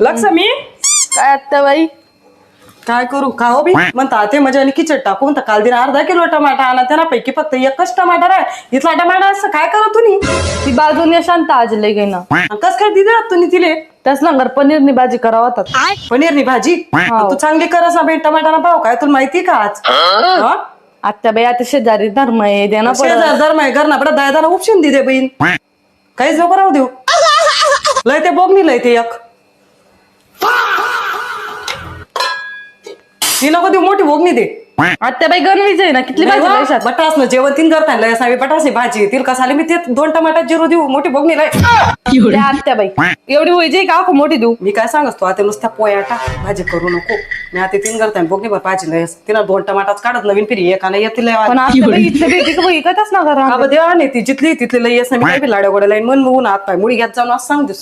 लक्ष्मी काय आत्ता बाई काय करू खाओ बी म्हणता ते म्हणजे किचड टाकून तर काल दिन अर्धा किलो टमाटा आणा त्यांना पैकी फक्त एकच टमाटर आहे इथला टमाटा असं काय करा तुम्ही ती बाजूने शांत आज लय गई ना कस काय दिले तुम्ही तिले त्याच नंतर पनीरनी भाजी करावं होतात पनीरनी भाजी तू चांगली करस ना बाई टमाटाना पाव काय तुला माहिती का आज हा? आत्या बाई आता शेजारी धर्म आहे देना शेजार धर्म आहे घरना पडत दायदाना उपशन दे बहीण काहीच नको राहू देऊ लय ते बोगणी लय ते एक ती नको देऊ मोठी बोगणी दे आत्या बाई गणवीच आहे ना किती भाजी लक्षात बटास ना जेवण तीन करता लय असावी बटासी भाजी तिल कसाली मी ते 2 टमाटर जिरू देऊ मोठी बोगणी लय आत्या बाई एवढी व्हायची का मोठी देऊ मी काय सांगस तू आता नुसत्या पोयाटा भाजी करू नको मी आता 3 करताय बोगणी भर भाजी लय तिला 2 टमाटाच काढत नवीन पिरी एकाला येतील पण आत्या बाई इथलं भेटी का विकतच ना घरा अगं देवा नाही ती जिथली तिथली लय असं मी काय लाड्या गोड्या लाईन मन मून हात पाय मुडी घेत जाऊन असं सांग दे